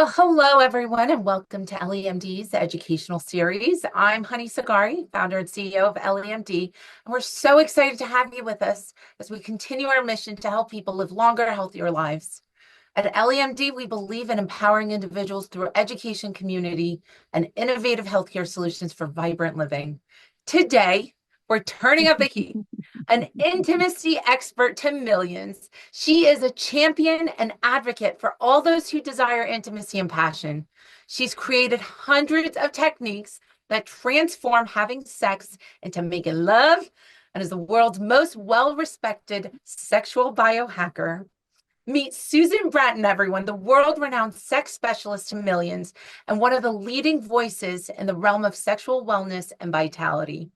Well, hello everyone, and welcome to LEMD's educational series. I'm Honey Sagari, founder and CEO of LEMD, and we're so excited to have you with us as we continue our mission to help people live longer, healthier lives. At LEMD, we believe in empowering individuals through education, community, and innovative healthcare solutions for vibrant living. Today, we're turning up the heat. An intimacy expert to millions, she is a champion and advocate for all those who desire intimacy and passion. She's created hundreds of techniques that transform having sex into making love and is the world's most well-respected sexual biohacker. Meet Susan Bratton, everyone, the world-renowned sex specialist to millions and one of the leading voices in the realm of sexual wellness and vitality.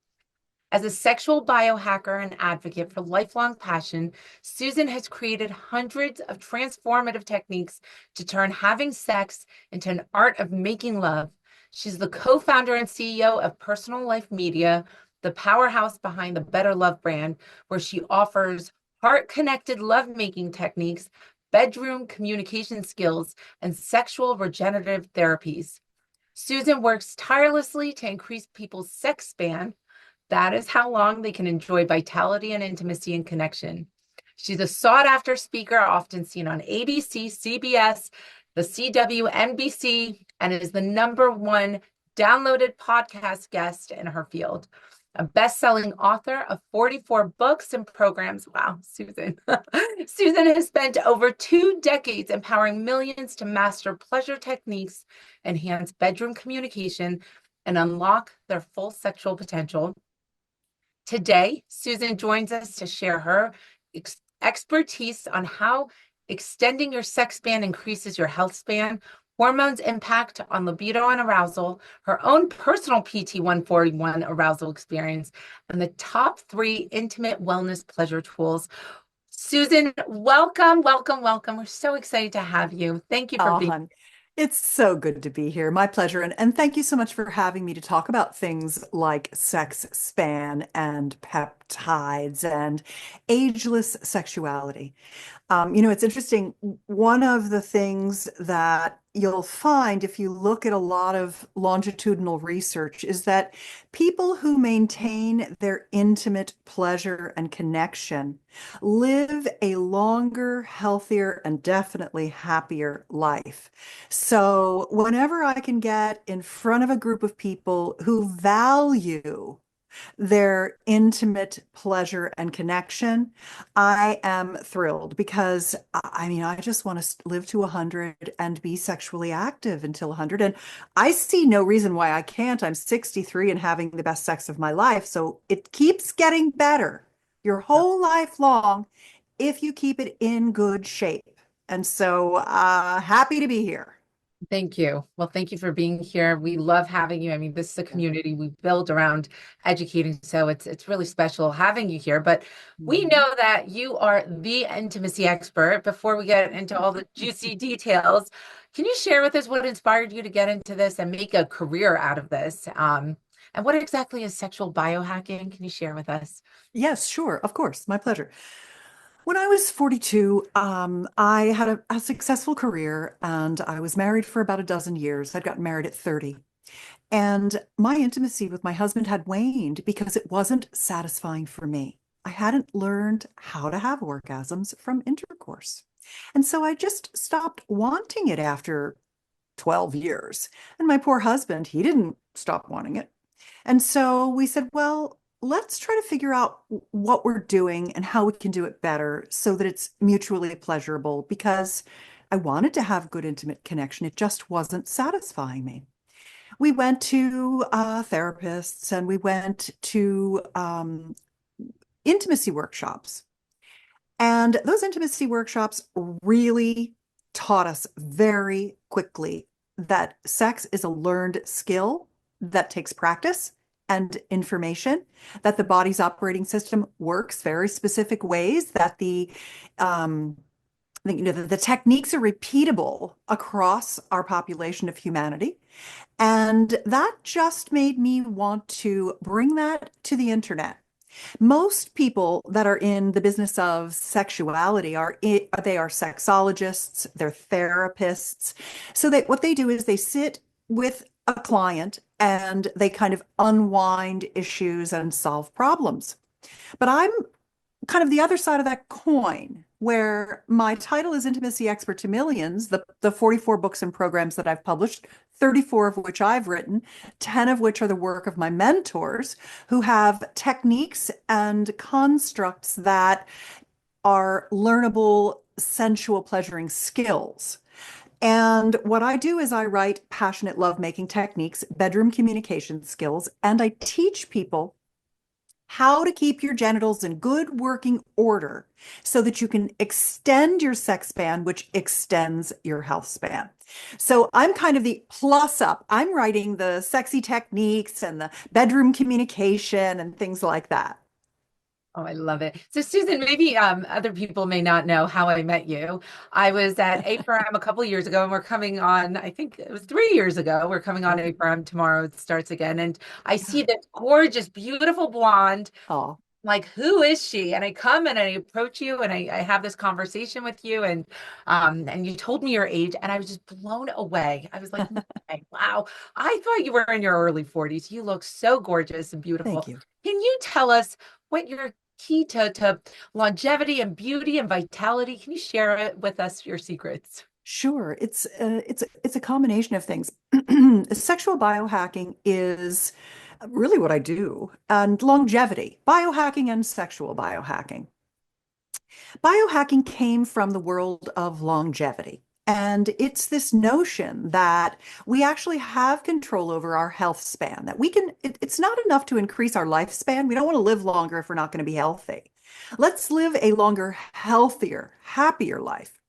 As a sexual biohacker and advocate for lifelong passion, Susan has created hundreds of transformative techniques to turn having sex into an art of making love. She's the co-founder and CEO of Personal Life Media, the powerhouse behind the Better Love brand, where she offers heart-connected lovemaking techniques, bedroom communication skills, and sexual regenerative therapies. Susan works tirelessly to increase people's sex span. That is how long they can enjoy vitality and intimacy and connection. She's a sought-after speaker, often seen on ABC, CBS, the CW, NBC, and is the #1 downloaded podcast guest in her field. A best-selling author of 44 books and programs. Wow, Susan. Susan has spent over 2 decades empowering millions to master pleasure techniques, enhance bedroom communication, and unlock their full sexual potential. Today, Susan joins us to share her expertise on how extending your sex span increases your health span, hormones' impact on libido and arousal, her own personal PT-141 arousal experience, and the top 3 intimate wellness pleasure tools. Susan, welcome, welcome, welcome. We're so excited to have you. Thank you for Oh, being hon, it's so good to be here. My pleasure. And thank you so much for having me to talk about things like sex span and peptides and ageless sexuality. It's interesting. One of the things that you'll find if you look at a lot of longitudinal research is that people who maintain their intimate pleasure and connection live a longer, healthier, and definitely happier life. So, whenever I can get in front of a group of people who value their intimate pleasure and connection, I am thrilled because I just want to live to 100 and be sexually active until 100. And I see no reason why I can't. I'm 63 and having the best sex of my life. So it keeps getting better your whole life long if you keep it in good shape. And so happy to be here. Thank you. Well, thank you for being here. We love having you. I mean, this is a community we build around educating, so it's really special having you here. But we Mhm. know that you are the intimacy expert. Before we get into all the juicy details, can you share with us what inspired you to get into this and make a career out of this? And what exactly is sexual biohacking? Can you share with us? Yes, sure. Of course. My pleasure. When I was 42, I had a successful career and I was married for about a dozen years. I'd gotten married at 30. And my intimacy with my husband had waned because it wasn't satisfying for me. I hadn't learned how to have orgasms from intercourse. And so I just stopped wanting it after 12 years. And my poor husband, he didn't stop wanting it. And so we said, well, let's try to figure out what we're doing and how we can do it better so that it's mutually pleasurable because I wanted to have good intimate connection. It just wasn't satisfying me. We went to therapists and we went to intimacy workshops. And those intimacy workshops really taught us very quickly that sex is a learned skill that takes practice and information, that the body's operating system works very specific ways, that um, the techniques are repeatable across our population of humanity. And that just made me want to bring that to the internet. Most people that are in the business of sexuality they are sexologists, they're therapists. So what they do is they sit with a client and they kind of unwind issues and solve problems. But I'm kind of the other side of that coin, where my title is Intimacy Expert to Millions, the 44 books and programs that I've published, 34 of which I've written, 10 of which are the work of my mentors who have techniques and constructs that are learnable, sensual, pleasuring skills. And what I do is I write passionate lovemaking techniques, bedroom communication skills, and I teach people how to keep your genitals in good working order so that you can extend your sex span, which extends your health span. So I'm kind of the plus up. I'm writing the sexy techniques and the bedroom communication and things like that. Oh, I love it. So, Susan, maybe other people may not know how I met you. I was at APRM a couple years ago, and we're coming on, I think it was 3 years ago. We're coming on APRM tomorrow. It starts again. And I see Yeah. this gorgeous, beautiful blonde. Oh, Like, who is she? And I come and I approach you and I have this conversation with you and you told me your age and I was just blown away. I was like, "Okay, wow, I thought you were in your early 40s. You look so gorgeous and beautiful. thank you. Can you tell us what your key to longevity and beauty and vitality? Can you share it with us, your secrets? Sure. It's a combination of things. Sexual biohacking is really what I do, and longevity, biohacking and sexual biohacking. Biohacking came from the world of longevity. And it's this notion that we actually have control over our health span, that it's not enough to increase our lifespan. We don't want to live longer if we're not going to be healthy. Let's live a longer, healthier, happier life.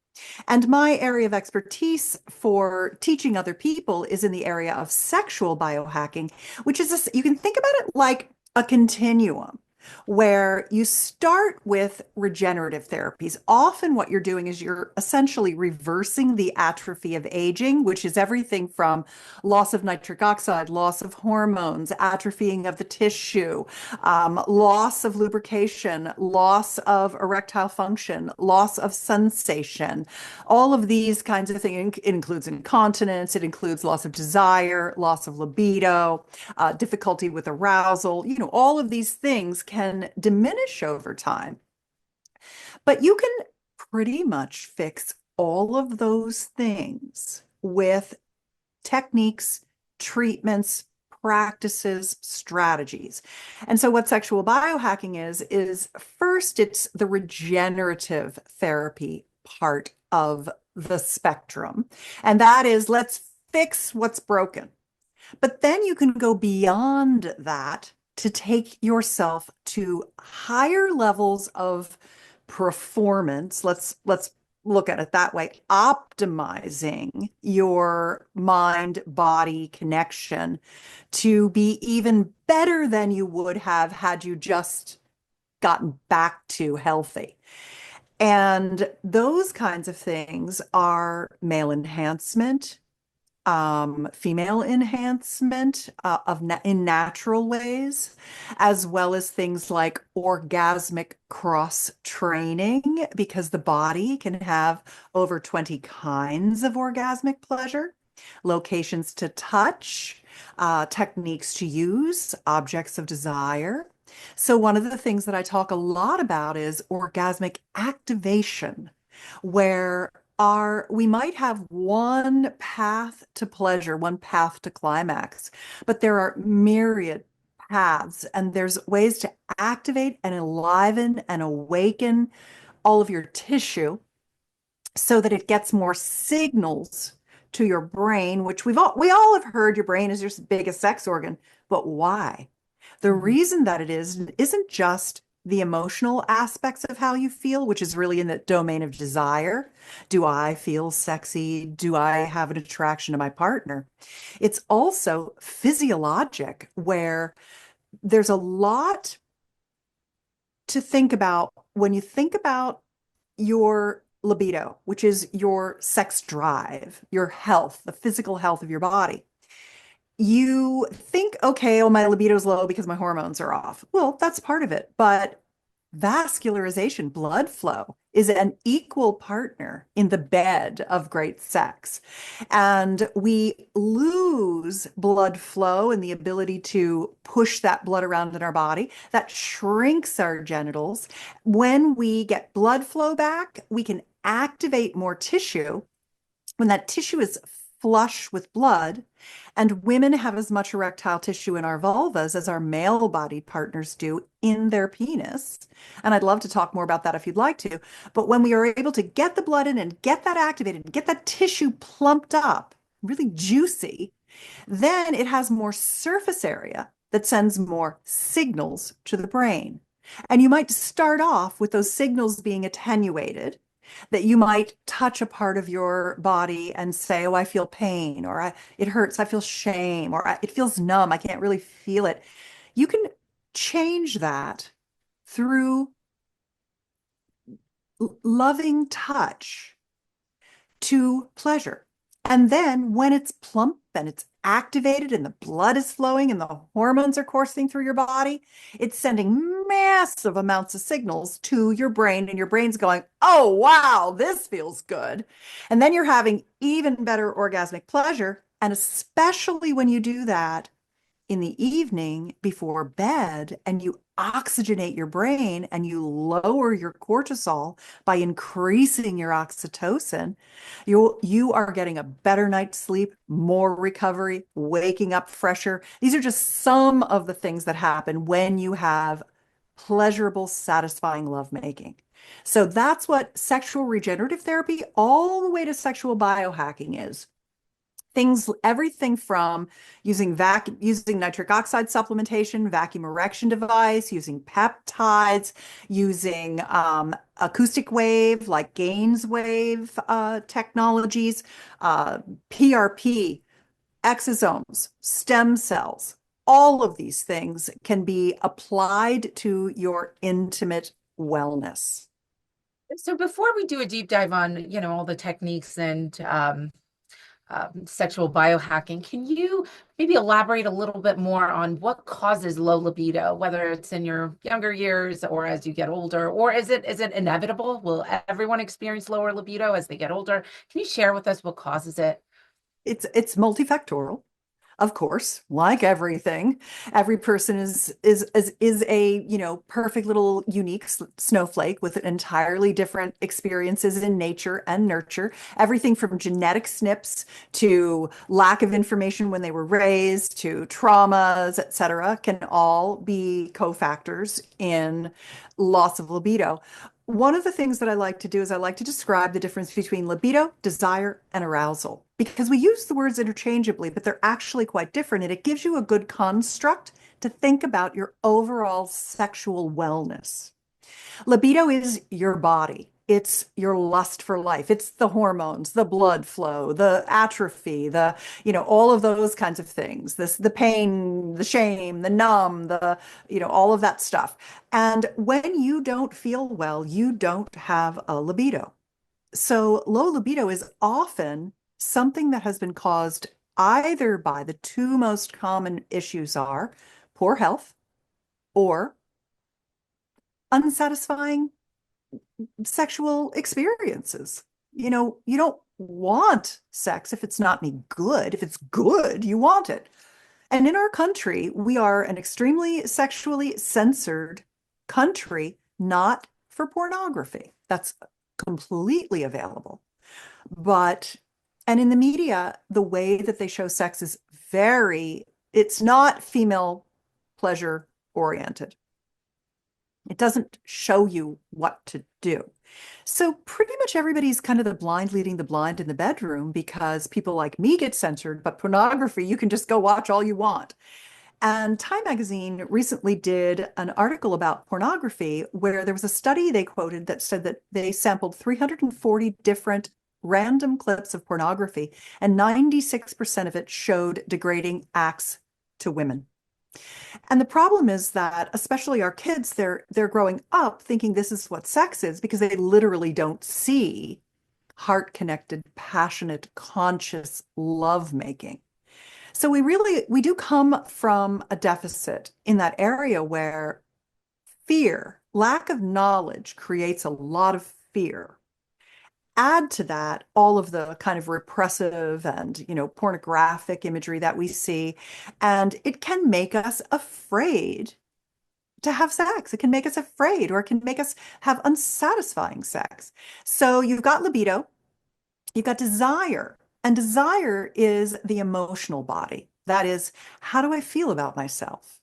And my area of expertise for teaching other people is in the area of sexual biohacking, which is you can think about it like a continuum where you start with regenerative therapies. Often what you're doing is you're essentially reversing the atrophy of aging, which is everything from loss of nitric oxide, loss of hormones, atrophying of the tissue, loss of lubrication, loss of erectile function, loss of sensation, all of these kinds of things. It includes incontinence, it includes loss of desire, loss of libido, difficulty with arousal. All of these things can diminish over time. But you can pretty much fix all of those things with techniques, treatments, practices, strategies. And so what sexual biohacking is first, it's the regenerative therapy part of the spectrum. And that is, let's fix what's broken. But then you can go beyond that to take yourself to higher levels of performance. Let's look at it that way. Optimizing your mind body connection to be even better than you would have had you just gotten back to healthy. And those kinds of things are male enhancement, female enhancement in natural ways, as well as things like orgasmic cross training, because the body can have over 20 kinds of orgasmic pleasure, locations to touch, techniques to use, objects of desire. So, one of the things that I talk a lot about is orgasmic activation, where we might have one path to pleasure, one path to climax, but there are myriad paths, and there's ways to activate and enliven and awaken all of your tissue so that it gets more signals to your brain, which we all have heard your brain is your biggest sex organ, but why? The Mhm. reason that it isn't just the emotional aspects of how you feel, which is really in the domain of desire. Do I feel sexy? Do I have an attraction to my partner? It's also physiologic, where there's a lot to think about when you think about your libido, which is your sex drive, your health, the physical health of your body. you think, okay, oh, my libido's low because my hormones are off. Well, that's part of it. But vascularization, blood flow, is an equal partner in the bed of great sex. And we lose blood flow and the ability to push that blood around in our body. That shrinks our genitals. When we get blood flow back, we can activate more tissue when that tissue is flush with blood, and women have as much erectile tissue in our vulvas as our male bodied partners do in their penis. And I'd love to talk more about that if you'd like to. But when we are able to get the blood in and get that activated and get that tissue plumped up, really juicy, then it has more surface area that sends more signals to the brain. And you might start off with those signals being attenuated, that you might touch a part of your body and say, oh, I feel pain, or it hurts, I feel shame, or it feels numb, I can't really feel it. You can change that through loving touch to pleasure. And then when it's plump and it's activated and the blood is flowing and the hormones are coursing through your body, it's sending massive amounts of signals to your brain, and your brain's going, oh, wow, this feels good. And then you're having even better orgasmic pleasure. And especially when you do that in the evening before bed and you oxygenate your brain and you lower your cortisol by increasing your oxytocin, you are getting a better night's sleep, more recovery, waking up fresher. These are just some of the things that happen when you have pleasurable, satisfying lovemaking. So that's what sexual regenerative therapy all the way to sexual biohacking is. Things, everything from using nitric oxide supplementation, vacuum erection device, using peptides, using acoustic wave like Gaines wave technologies, PRP, exosomes, stem cells. All of these things can be applied to your intimate wellness. So before we do a deep dive on, all the techniques and sexual biohacking, can you maybe elaborate a little bit more on what causes low libido, whether it's in your younger years or as you get older, or is it inevitable? Will everyone experience lower libido as they get older? Can you share with us what causes it? It's multifactorial. Of course, like everything, every person is a, perfect little unique snowflake with entirely different experiences in nature and nurture. Everything from genetic SNPs to lack of information when they were raised to traumas, et cetera, can all be cofactors in loss of libido. One of the things that I like to do is I like to describe the difference between libido, desire, and arousal, because we use the words interchangeably, but they're actually quite different. And it gives you a good construct to think about your overall sexual wellness. Libido is your body. It's your lust for life. It's the hormones, the blood flow, the atrophy, all of those kinds of things. The pain, the shame, the numb, all of that stuff. And when you don't feel well, you don't have a libido. So low libido is often something that has been caused either by the two most common issues are poor health or unsatisfying sexual experiences. You don't want sex if it's not any good. If it's good, you want it. And in our country, we are an extremely sexually censored country, not for pornography. That's completely available. But, and in the media, the way that they show sex is it's not female pleasure oriented. It doesn't show you what to do. So pretty much everybody's kind of the blind leading the blind in the bedroom because people like me get censored, but pornography, you can just go watch all you want. And Time Magazine recently did an article about pornography where there was a study they quoted that said that they sampled 340 different random clips of pornography, and 96% of it showed degrading acts to women. And the problem is that, especially our kids, they're growing up thinking this is what sex is because they literally don't see heart-connected, passionate, conscious love making. So we do come from a deficit in that area where fear, lack of knowledge creates a lot of fear. Add to that all of the kind of repressive and, pornographic imagery that we see, and it can make us afraid to have sex. It can make us afraid, or it can make us have unsatisfying sex. So you've got libido, you've got desire, and desire is the emotional body. That is, how do I feel about myself?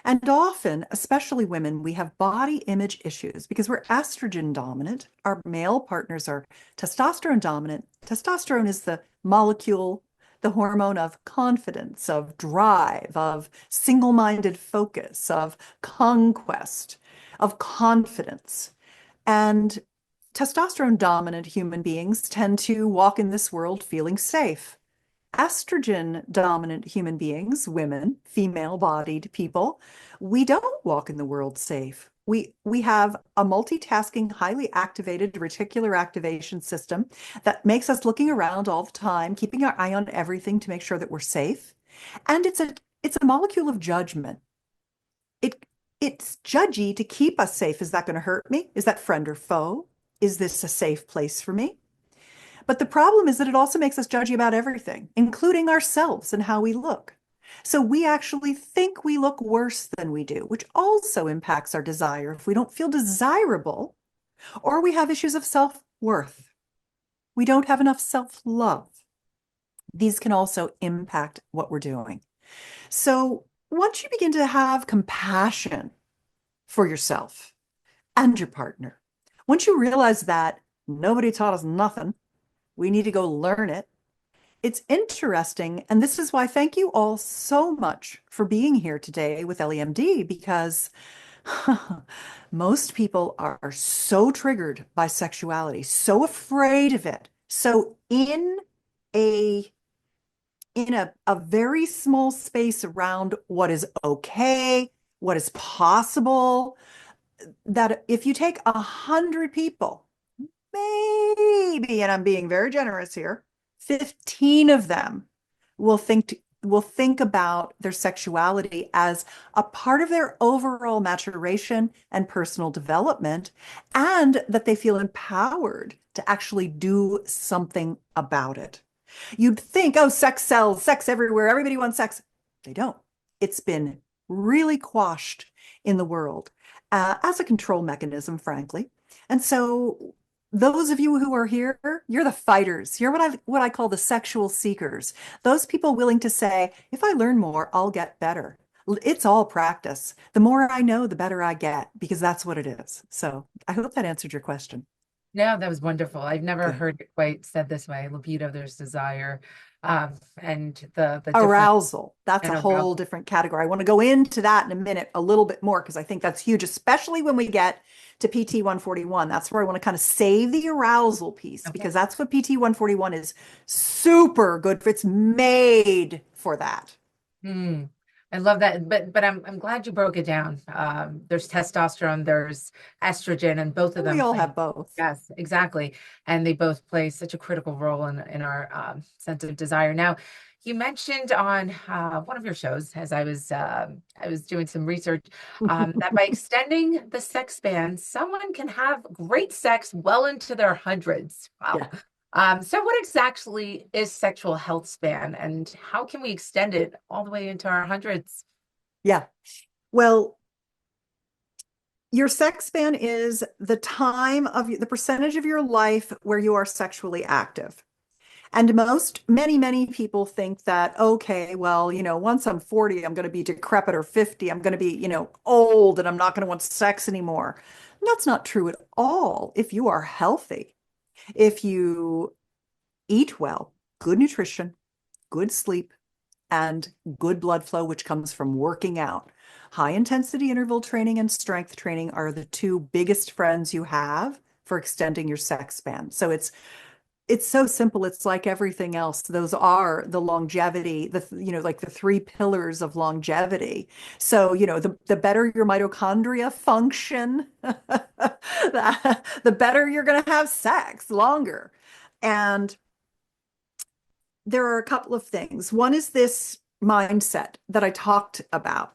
And often, especially women, we have body image issues because we're estrogen dominant. Our male partners are testosterone dominant. Testosterone is the molecule, the hormone of confidence, of drive, of single-minded focus, of conquest, of confidence. And testosterone dominant human beings tend to walk in this world feeling safe. Estrogen dominant human beings, women, female bodied people, we don't walk in the world safe. We have a multitasking, highly activated reticular activation system that makes us looking around all the time, keeping our eye on everything to make sure that we're safe. And it's a molecule of judgment. It it's judgy to keep us safe. Is that going to hurt me? Is that friend or foe? Is this a safe place for me? But the problem is that it also makes us judgy about everything, including ourselves and how we look. So we actually think we look worse than we do, which also impacts our desire. If we don't feel desirable, or we have issues of self-worth, we don't have enough self-love. These can also impact what we're doing. So once you begin to have compassion for yourself and your partner, once you realize that nobody taught us nothing, we need to go learn it. It's interesting. And this is why thank you all so much for being here today with LEMD, because most people are so triggered by sexuality, so afraid of it. So a in a very small space around what is okay, what is possible, that if you take 100 people, maybe, and I'm being very generous here, 15 of them will think about their sexuality as a part of their overall maturation and personal development, and that they feel empowered to actually do something about it. You'd think, oh, sex sells, sex everywhere, everybody wants sex. They don't. It's been really quashed in the world as a control mechanism, frankly. And so those of you who are here, you're the fighters. You're what I call the sexual seekers. Those people willing to say, if I learn more, I'll get better. It's all practice. The more I know, the better I get, because that's what it is. So I hope that answered your question. No, that was wonderful. I've never Good. heard it quite said this way. Libido, there's desire, and the different Arousal, that's a and whole arousal. different category. I want to go into that in a minute a little bit more because I think that's huge, especially when we get to PT 141. That's where I want to kind of save the arousal piece Okay. because that's what PT 141 is super good for. It's made for that. Hmm. I love that, but I'm glad you broke it down. There's testosterone, there's estrogen, and both of We them all play. have both. Yes, exactly, and they both play such a critical role in our sense of desire. Now, you mentioned on one of your shows, as I was doing some research, that by extending the sex span, someone can have great sex well into their hundreds. Wow. Yeah. So what exactly is sexual health span and how can we extend it all the way into our hundreds? Yeah. Well, your sex span is the time of the percentage of your life where you are sexually active. And many people think that, okay, well, once I'm 40, I'm going to be decrepit, or 50, I'm going to be, old and I'm not going to want sex anymore. And that's not true at all. If you are healthy, if you eat well, good nutrition, good sleep, and good blood flow, which comes from working out. High intensity interval training and strength training are the two biggest friends you have for extending your sex span. So it's so simple. It's like everything else. Those are the longevity, like the three pillars of longevity. So, the better your mitochondria function, the better you're going to have sex longer. And there are a couple of things. One is this mindset that I talked about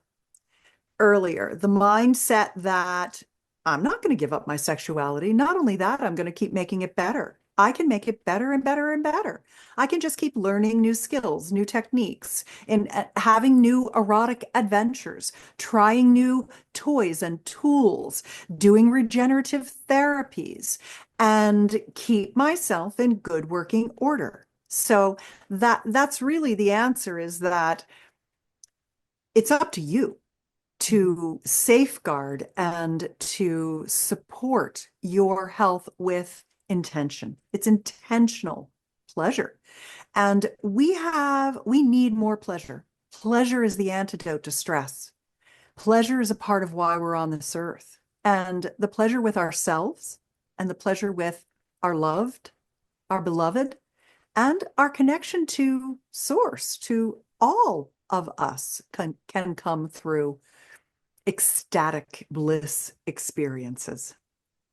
earlier, the mindset that I'm not going to give up my sexuality. Not only that, I'm going to keep making it better. I can make it better and better and better. I can just keep learning new skills, new techniques, and having new erotic adventures, trying new toys and tools, doing regenerative therapies, and keep myself in good working order. So that's really the answer, is that it's up to you to safeguard and to support your health with intention. It's intentional pleasure. And we need more pleasure. Pleasure is the antidote to stress. Pleasure is a part of why we're on this earth. And the pleasure with ourselves and the pleasure with our loved, our beloved, and our connection to source, to all of us can come through ecstatic bliss experiences.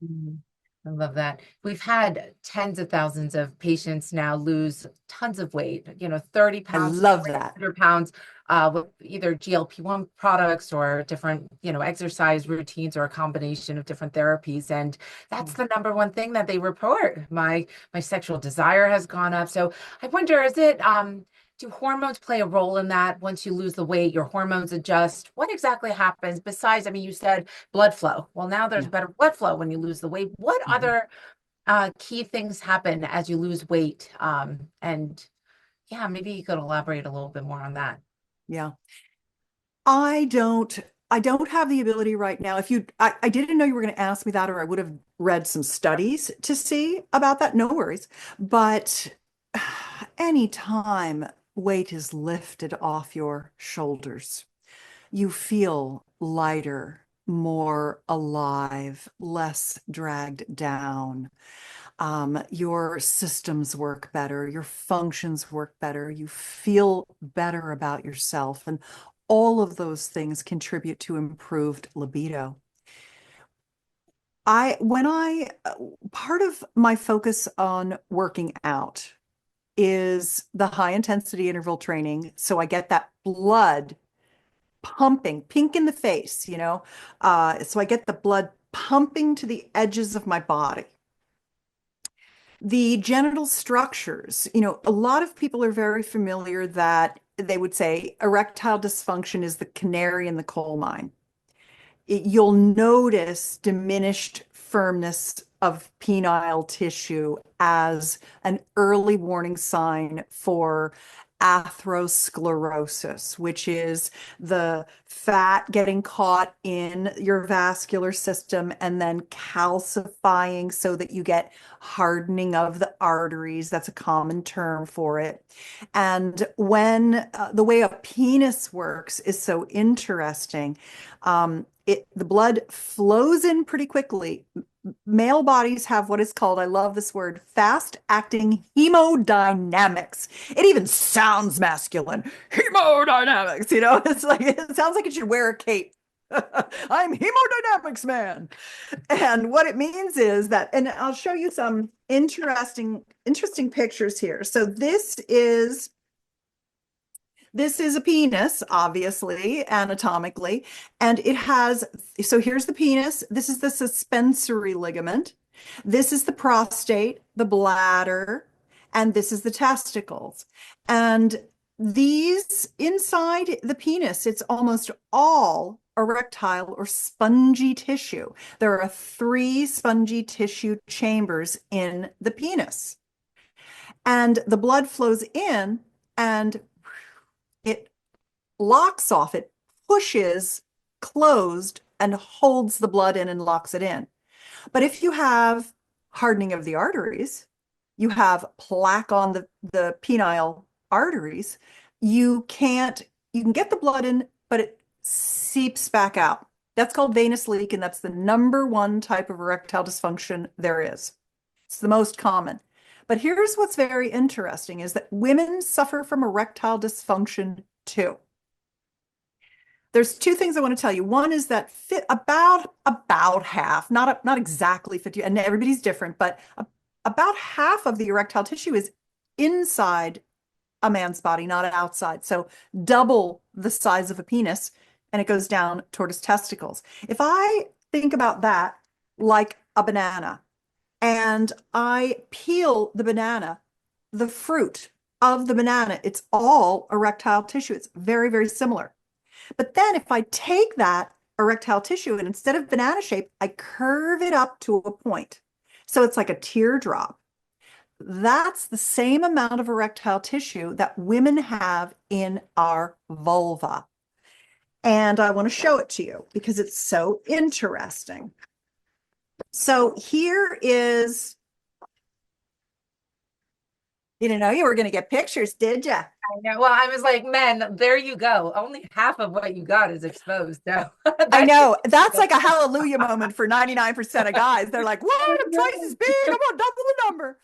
Mhm. I love that. We've had tens of thousands of patients now lose tons of weight, 30 I pounds, love that. 100 pounds, with either GLP-1 products or different, exercise routines or a combination of different therapies. And that's the number one thing that they report. My sexual desire has gone up. So I wonder, do hormones play a role in that? Once you lose the weight, your hormones adjust. What exactly happens besides, you said blood flow. Well, now there's Yeah. better blood flow when you lose the weight. What Mhm. other key things happen as you lose weight? And yeah, maybe you could elaborate a little bit more on that. Yeah. I don't I don't have the ability right now. I didn't know you were going to ask me that, or I would have read some studies to see about that. No worries. But anytime weight is lifted off your shoulders, you feel lighter, more alive, less dragged down. Your systems work better, your functions work better, you feel better about yourself, and all of those things contribute to improved libido. When part of my focus on working out is the high intensity interval training. So I get that blood pumping, pink in the face, so I get the blood pumping to the edges of my body. The genital structures, a lot of people are very familiar that they would say erectile dysfunction is the canary in the coal mine. You'll notice diminished firmness of penile tissue as an early warning sign for atherosclerosis, which is the fat getting caught in your vascular system and then calcifying so that you get hardening of the arteries. That's a common term for it. And when the way a penis works is so interesting. The blood flows in pretty quickly. Male bodies have what is called, I love this word, fast acting hemodynamics. It even sounds masculine. Hemodynamics, it's like, it sounds like it should wear a cape. I'm hemodynamics man. And what it means is that, and I'll show you some interesting pictures here. So this is a penis, obviously, anatomically, and so here's the penis. This is the suspensory ligament. This is the prostate, the bladder, and this is the testicles. And these inside the penis, it's almost all erectile or spongy tissue. There are 3 spongy tissue chambers in the penis. And the blood flows in and it locks off, it pushes closed and holds the blood in and locks it in. But if you have hardening of the arteries, you have plaque on the penile arteries, you can get the blood in, but it seeps back out. That's called venous leak, and that's the number one type of erectile dysfunction there is. It's the most common. But here's what's very interesting is that women suffer from erectile dysfunction too. There's 2 things I want to tell you. One is that about half, not exactly 50, and everybody's different, but about half of the erectile tissue is inside a man's body, not outside. So double the size of a penis, and it goes down toward his testicles. If I think about that like a banana, and I peel the banana, the fruit of the banana, it's all erectile tissue. It's very, very similar. But then if I take that erectile tissue and instead of banana shape, I curve it up to a point. So it's like a teardrop. That's the same amount of erectile tissue that women have in our vulva. And I want to show it to you because it's so interesting. So here is, you didn't know you were going to get pictures, did you? I know. Well, I was like, man, there you go. Only half of what you got is exposed. So I that know. That's like a hallelujah moment for 99% of guys. They're like, what? I'm twice as big. I'm gonna double the number.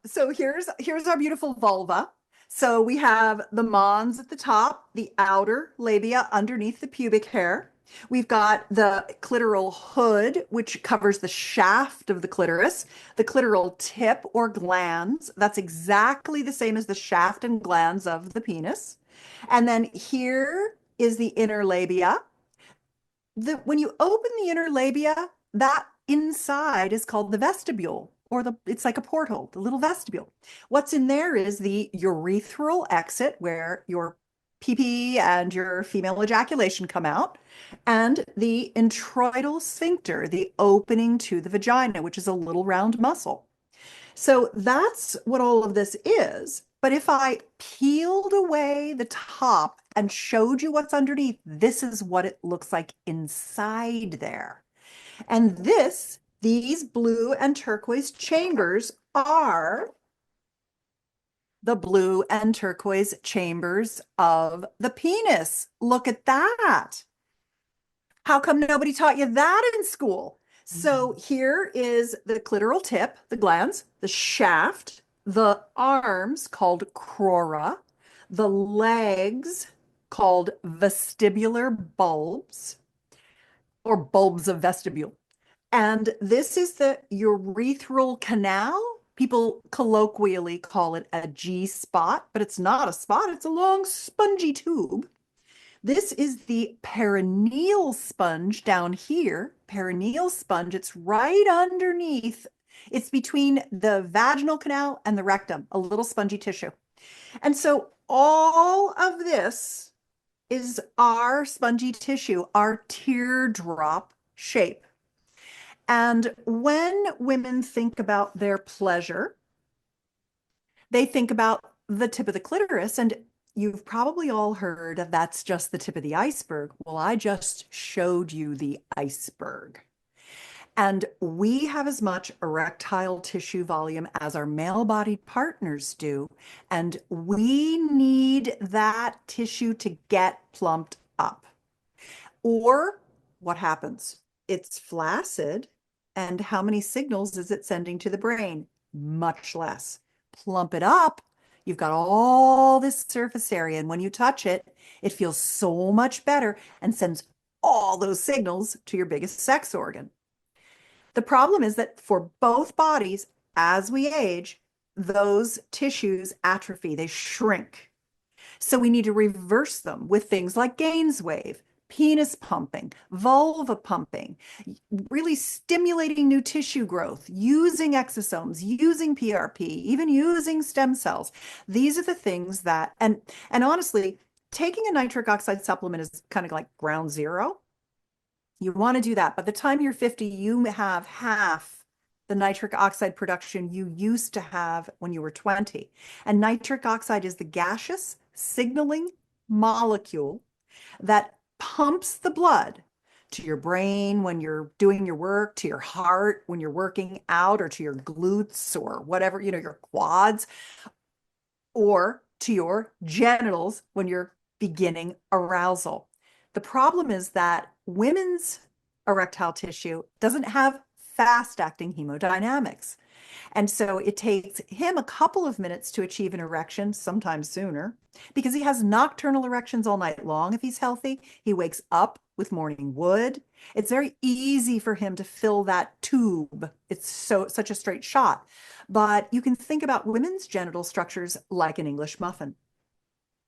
So here's our beautiful vulva. So we have the mons at the top, the outer labia underneath the pubic hair. We've got the clitoral hood, which covers the shaft of the clitoris, the clitoral tip or glands. That's exactly the same as the shaft and glands of the penis. And then here is the inner labia. When you open the inner labia, that inside is called the vestibule, or it's like a porthole, the little vestibule. What's in there is the urethral exit where your pee and your female ejaculation come out, and the introital sphincter, the opening to the vagina, which is a little round muscle. So that's what all of this is. But if I peeled away the top and showed you what's underneath, this is what it looks like inside there. And these blue and turquoise chambers are the blue and turquoise chambers of the penis. Look at that. How come nobody taught you that in school? So here is the clitoral tip, the glands, the shaft, the arms called crura, the legs called vestibular bulbs or bulbs of vestibule. And this is the urethral canal. People colloquially call it a G spot, but it's not a spot, it's a long spongy tube. This is the perineal sponge down here. Perineal sponge, it's right underneath. It's between the vaginal canal and the rectum, a little spongy tissue. And so all of this is our spongy tissue, our teardrop shape. And when women think about their pleasure, they think about the tip of the clitoris. And you've probably all heard of that's just the tip of the iceberg. Well, I just showed you the iceberg. And we have as much erectile tissue volume as our male-bodied partners do. And we need that tissue to get plumped up. Or what happens? It's flaccid. And how many signals is it sending to the brain? Much less. Plump it up. You've got all this surface area. And when you touch it, it feels so much better and sends all those signals to your biggest sex organ. The problem is that for both bodies, as we age, those tissues atrophy, they shrink. So we need to reverse them with things like Gaines wave, penis pumping, vulva pumping, really stimulating new tissue growth, using exosomes, using PRP, even using stem cells. These are the things that, and honestly, taking a nitric oxide supplement is kind of like ground zero. You want to do that. By the time you're 50, you have half the nitric oxide production you used to have when you were 20. And nitric oxide is the gaseous signaling molecule that pumps the blood to your brain when you're doing your work, to your heart when you're working out, or to your glutes or whatever, your quads, or to your genitals when you're beginning arousal. The problem is that women's erectile tissue doesn't have fast-acting hemodynamics. And so it takes him a couple of minutes to achieve an erection, sometimes sooner, because he has nocturnal erections all night long if he's healthy. He wakes up with morning wood. It's very easy for him to fill that tube. It's such a straight shot. But you can think about women's genital structures like an English muffin,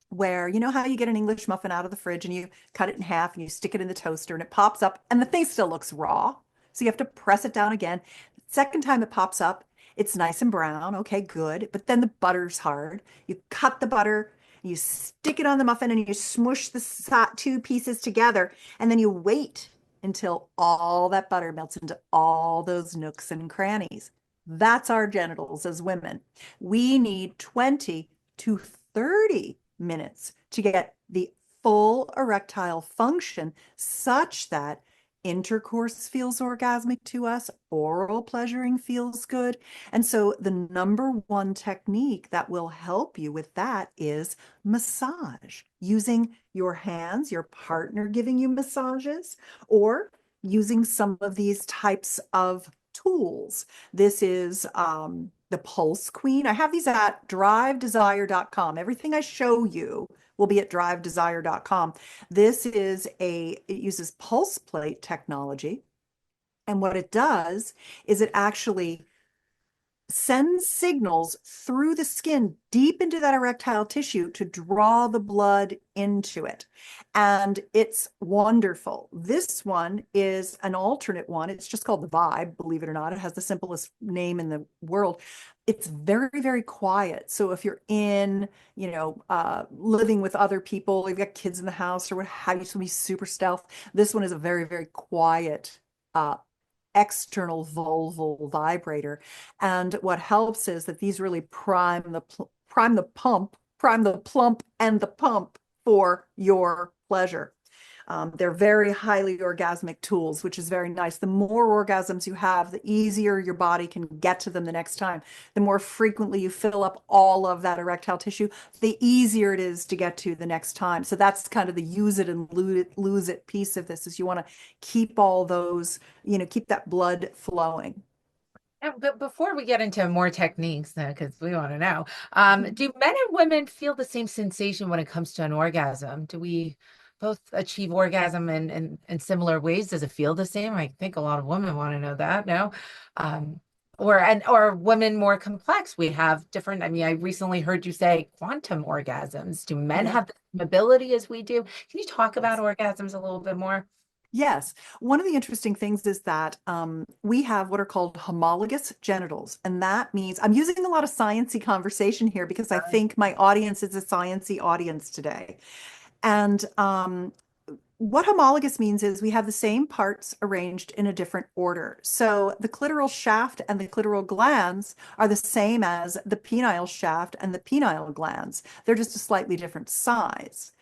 where you know how you get an English muffin out of the fridge and you cut it in half and you stick it in the toaster and it pops up and the thing still looks raw. So you have to press it down again. Second time it pops up, it's nice and brown. Okay, good. But then the butter's hard. You cut the butter, you stick it on the muffin and you smush the two pieces together and then you wait until all that butter melts into all those nooks and crannies. That's our genitals as women. We need 20 to 30 minutes to get the full erectile function such that intercourse feels orgasmic to us, oral pleasuring feels good. And so the number one technique that will help you with that is massage, using your hands, your partner giving you massages, or using some of these types of tools. This is the Pulse Queen. I have these at drivedesire.com. Everything I show you will be at drivedesire.com. It uses pulse plate technology. And what it does is it actually sends signals through the skin deep into that erectile tissue to draw the blood into it. And it's wonderful. This one is an alternate one. It's just called the Vibe, believe it or not. It has the simplest name in the world. It's very, very quiet. So if you're living with other people, you've got kids in the house or what have you, so be super stealth. This one is a very, very quiet external vulval vibrator. And what helps is that these really prime the plump and the pump for your pleasure. They're very highly orgasmic tools, which is very nice. The more orgasms you have, the easier your body can get to them the next time. The more frequently you fill up all of that erectile tissue, the easier it is to get to the next time. So that's kind of the use it and lose it piece of this, is you want to keep all those, keep that blood flowing. But before we get into more techniques, because we want to know, do men and women feel the same sensation when it comes to an orgasm? Do we both achieve orgasm in similar ways? Does it feel the same? I think a lot of women want to know that. No, or women more complex? We have different. I mean, I recently heard you say quantum orgasms. Do men Yeah. have the same ability as we do? Can you talk about Yes. orgasms a little bit more? Yes. One of the interesting things is that we have what are called homologous genitals. And that means I'm using a lot of sciencey conversation here because I think my audience is a sciencey audience today. And what homologous means is we have the same parts arranged in a different order. So the clitoral shaft and the clitoral glands are the same as the penile shaft and the penile glands. They're just a slightly different size.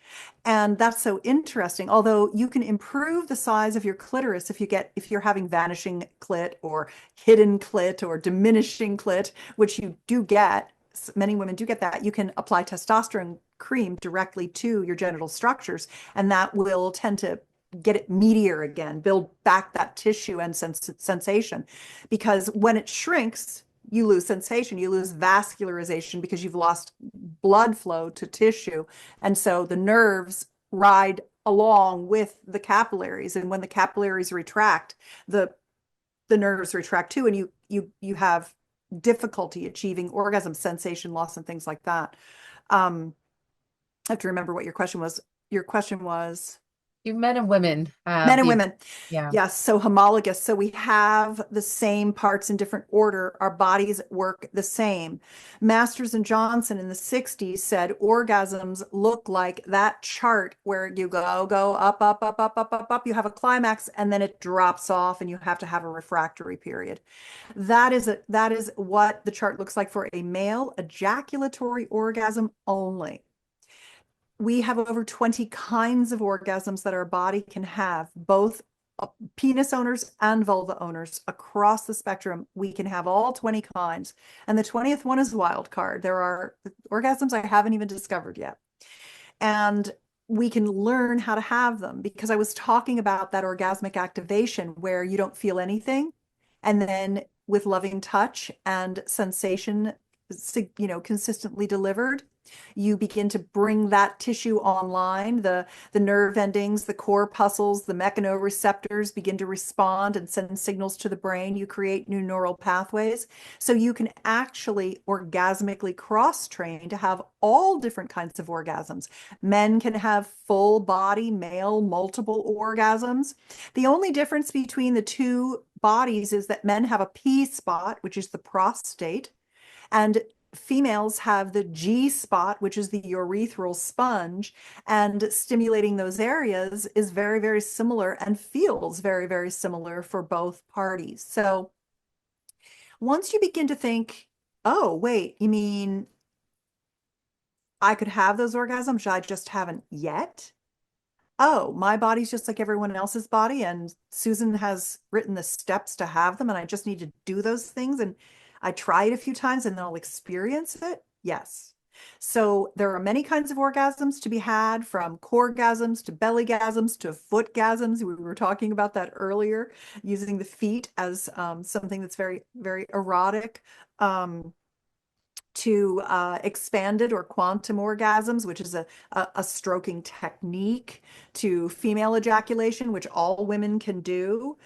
And that's so interesting. Although you can improve the size of your clitoris if you're having vanishing clit or hidden clit or diminishing clit, which you do get, many women do get that. You can apply testosterone cream directly to your genital structures, and that will tend to get it meatier again, build back that tissue and sensation. Because when it shrinks, you lose sensation, you lose vascularization because you've lost blood flow to tissue. And so the nerves ride along with the capillaries. And when the capillaries retract, the nerves retract too, and you have difficulty achieving orgasm, sensation loss, and things like that. I have to remember what your question was. Your question was You men and women men and women. yeah. Yes, so homologous. So we have the same parts in different order. Our bodies work the same. Masters and Johnson in the 60s said orgasms look like that chart where you go up, up, up, up, up, up, up. You have a climax and then it drops off and you have to have a refractory period. That is what the chart looks like for a male ejaculatory orgasm only. We have over 20 kinds of orgasms that our body can have, both penis owners and vulva owners across the spectrum. We can have all 20 kinds. And the 20th one is wild card. There are orgasms I haven't even discovered yet. And we can learn how to have them, because I was talking about that orgasmic activation where you don't feel anything. And then with loving touch and sensation, consistently delivered, you begin to bring that tissue online. The nerve endings, the corpuscles, the mechanoreceptors begin to respond and send signals to the brain. You create new neural pathways. So you can actually orgasmically cross-train to have all different kinds of orgasms. Men can have full body, male, multiple orgasms. The only difference between the two bodies is that men have a P spot, which is the prostate, and females have the G spot, which is the urethral sponge, and stimulating those areas is very, very similar and feels very, very similar for both parties. So once you begin to think, oh, wait, you mean I could have those orgasms, I just haven't yet? Oh, my body's just like everyone else's body, and Susan has written the steps to have them, and I just need to do those things. And I try it a few times and then I'll experience it. Yes. So there are many kinds of orgasms to be had, from core-gasms to belly-gasms to foot-gasms. We were talking about that earlier, using the feet as something that's very, very erotic. To expanded or quantum orgasms, which is a stroking technique, to female ejaculation, which all women can do.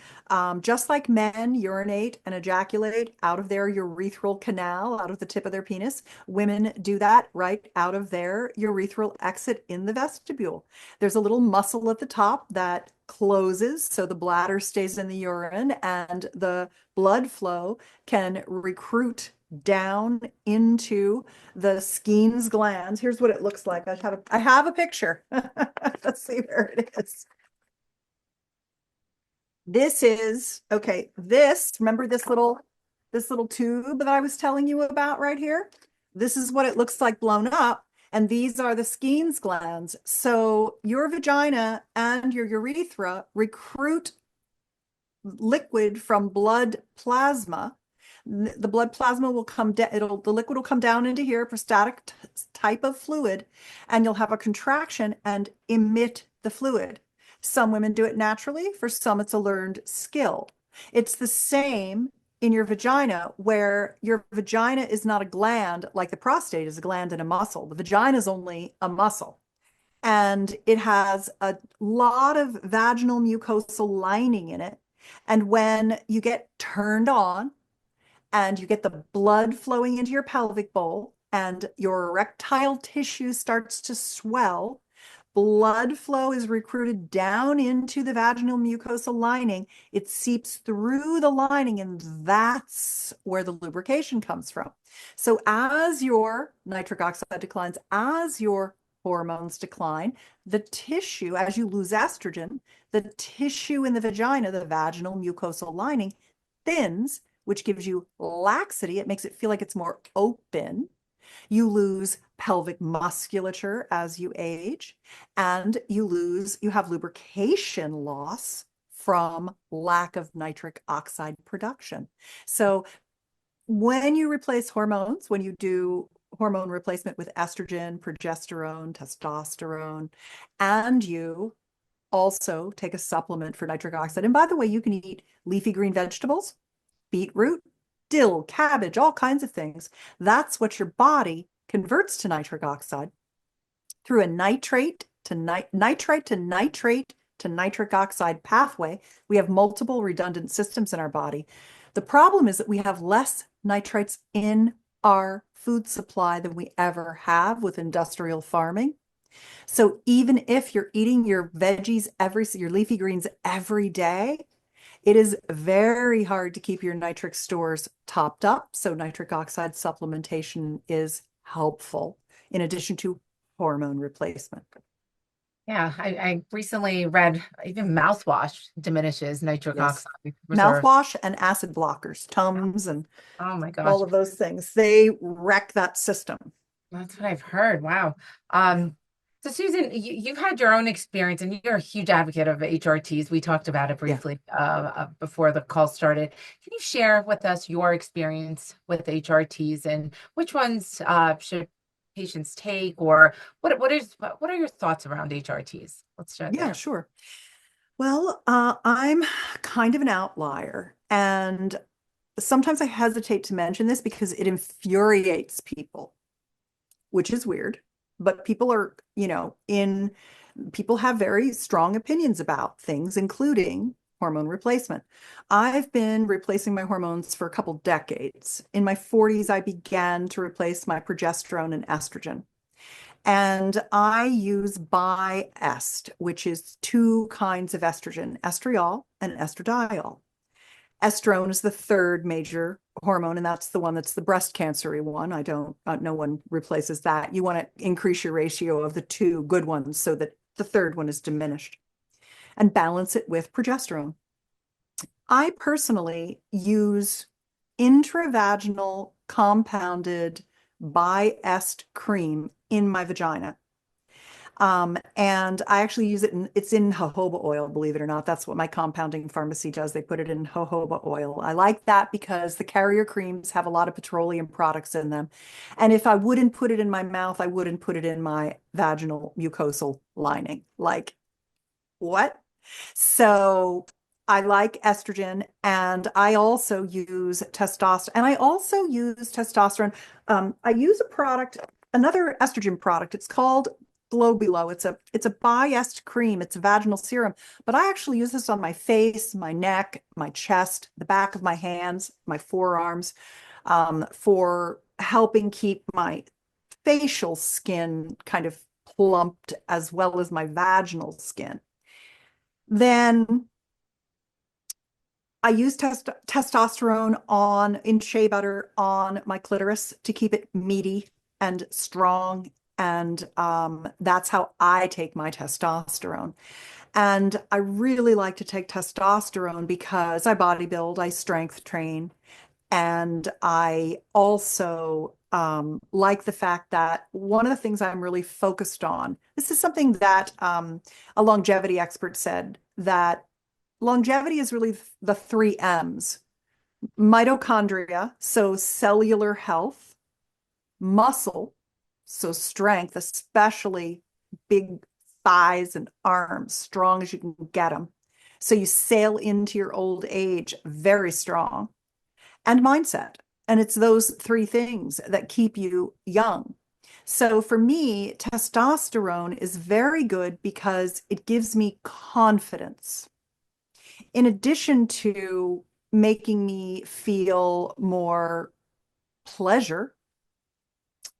Just like men urinate and ejaculate out of their urethral canal, out of the tip of their penis, women do that right out of their urethral exit in the vestibule. There's a little muscle at the top that closes so the bladder stays in the urine and the blood flow can recruit down into the Skene's glands. Here's what it looks like. I have a picture. Let's see where it is. This is, okay, remember this little tube that I was telling you about right here? This is what it looks like blown up. And these are the Skene's glands. So your vagina and your urethra recruit liquid from blood plasma. The blood plasma will come down, the liquid will come down into here, prostatic type of fluid, and you'll have a contraction and emit the fluid. Some women do it naturally. For some, it's a learned skill. It's the same in your vagina, where your vagina is not a gland like the prostate is a gland and a muscle. The vagina is only a muscle. And it has a lot of vaginal mucosal lining in it. And when you get turned on and you get the blood flowing into your pelvic bowl and your erectile tissue starts to swell, blood flow is recruited down into the vaginal mucosal lining. It seeps through the lining, and that's where the lubrication comes from. So as your nitric oxide declines, as your hormones decline, the tissue, as you lose estrogen, the tissue in the vagina, the vaginal mucosal lining, thins, which gives you laxity. It makes it feel like it's more open. You lose pelvic musculature as you age, and you have lubrication loss from lack of nitric oxide production. So when you replace hormones, when you do hormone replacement with estrogen, progesterone, testosterone, and you also take a supplement for nitric oxide. And by the way, you can eat leafy green vegetables, beetroot, dill, cabbage, all kinds of things. That's what your body converts to nitric oxide through a nitrate to nitrite to nitrate to nitric oxide pathway. We have multiple redundant systems in our body. The problem is that we have less nitrites in our food supply than we ever have with industrial farming. So even if you're eating your veggies your leafy greens every day, it is very hard to keep your nitric stores topped up. So nitric oxide supplementation is helpful in addition to hormone replacement. Yeah, I recently read even mouthwash diminishes nitric Yes. oxide reserves. Mouthwash and acid blockers, Tums and Oh my gosh, all of those things, they wreck that system. that's what I've heard. Wow. So Susan, you've had your own experience and you're a huge advocate of HRTs. We talked about it Yeah. briefly before the call started. Can you share with us your experience with HRTs and which ones should patients take, or what are your thoughts around HRTs? Let's start Yeah, there. sure. Well, I'm kind of an outlier. And sometimes I hesitate to mention this because it infuriates people, which is weird. But people are, people have very strong opinions about things, including hormone replacement. I've been replacing my hormones for a couple decades. In my 40s, I began to replace my progesterone and estrogen. And I use Biest, which is two kinds of estrogen, estriol and estradiol. Estrone is the third major hormone, and that's the one that's the breast cancery one. No one replaces that. You want to increase your ratio of the two good ones so that the third one is diminished and balance it with progesterone. I personally use intravaginal compounded Biest cream in my vagina. And I actually use it's in jojoba oil, believe it or not. That's what my compounding pharmacy does. They put it in jojoba oil. I like that because the carrier creams have a lot of petroleum products in them. And if I wouldn't put it in my mouth, I wouldn't put it in my vaginal mucosal lining. Like, what? So I like estrogen, and I also use testosterone. And I also use testosterone. I use another estrogen product. It's called Globilo. It's a Biest cream. It's a vaginal serum, but I actually use this on my face, my neck, my chest, the back of my hands, my forearms, for helping keep my facial skin kind of plumped as well as my vaginal skin. Then I use testosterone in shea butter on my clitoris to keep it meaty and strong. And that's how I take my testosterone. And I really like to take testosterone because I bodybuild, I strength train, and I also like the fact that one of the things I'm really focused on, this is something that a longevity expert said, that longevity is really the three M's: mitochondria, so cellular health; muscle, so strength, especially big thighs and arms, strong as you can get them. So you sail into your old age very strong; and mindset. And it's those three things that keep you young. So for me, testosterone is very good because it gives me confidence. In addition to making me feel more pleasure,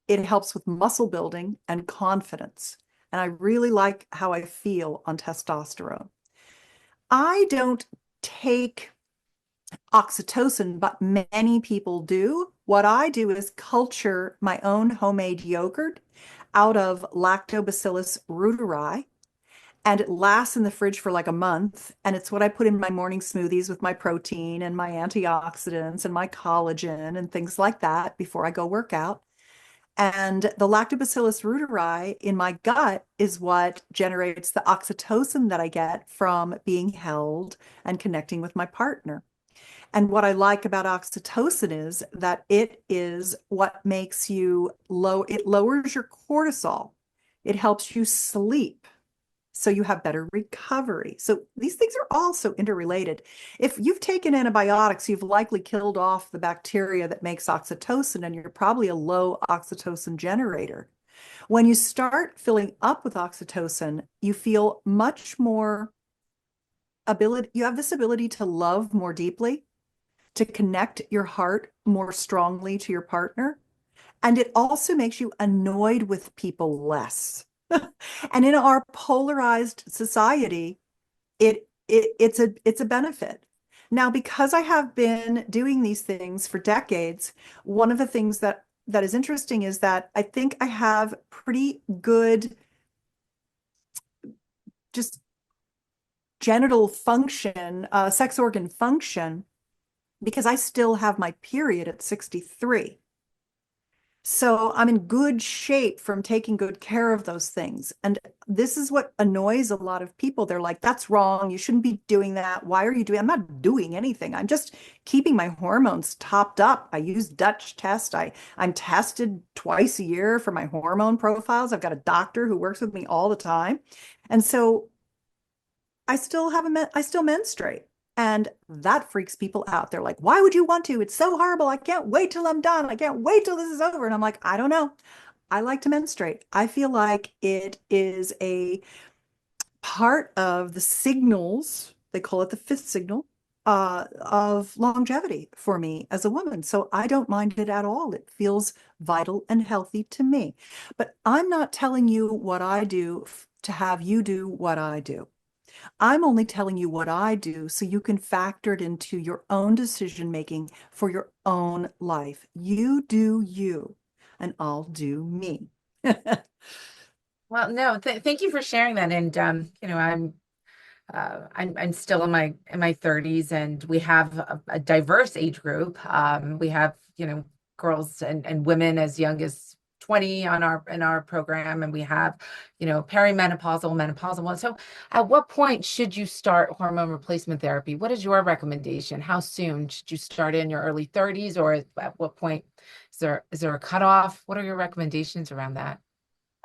it helps with muscle building and confidence. And I really like how I feel on testosterone. I don't take oxytocin, but many people do. What I do is culture my own homemade yogurt out of Lactobacillus reuteri, and it lasts in the fridge for like a month. And it's what I put in my morning smoothies with my protein and my antioxidants and my collagen and things like that before I go work out. And the Lactobacillus reuteri in my gut is what generates the oxytocin that I get from being held and connecting with my partner. And what I like about oxytocin is that it is what makes it lowers your cortisol. It helps you sleep, so you have better recovery. So these things are also interrelated. If you've taken antibiotics, you've likely killed off the bacteria that makes oxytocin, and you're probably a low oxytocin generator. When you start filling up with oxytocin, you feel much more you have this ability to love more deeply, to connect your heart more strongly to your partner. And it also makes you annoyed with people less. And in our polarized society, it's a benefit. Now, because I have been doing these things for decades, one of the things that is interesting is that I think I have pretty good just genital function, sex organ function, because I still have my period at 63. So I'm in good shape from taking good care of those things. And this is what annoys a lot of people. They're like, that's wrong. You shouldn't be doing that. Why are you doing? I'm not doing anything. I'm just keeping my hormones topped up. I use Dutch test. I'm tested twice a year for my hormone profiles. I've got a doctor who works with me all the time. And so I still menstruate. And that freaks people out. They're like, why would you want to? It's so horrible. I can't wait till I'm done. I can't wait till this is over. And I'm like, I don't know. I like to menstruate. I feel like it is a part of the signals, they call it the fifth signal, of longevity for me as a woman. So I don't mind it at all. It feels vital and healthy to me. But I'm not telling you what I do to have you do what I do. I'm only telling you what I do so you can factor it into your own decision making for your own life. You do you, and I'll do me. Well, no, thank you for sharing that. And I'm still in my 30s, and we have a diverse age group. We have, girls and women as young as 20 on our in our program, and we have, perimenopausal, menopausal ones. So at what point should you start hormone replacement therapy? What is your recommendation? How soon should you start in your early 30s, or at what point is there a cutoff? What are your recommendations around that?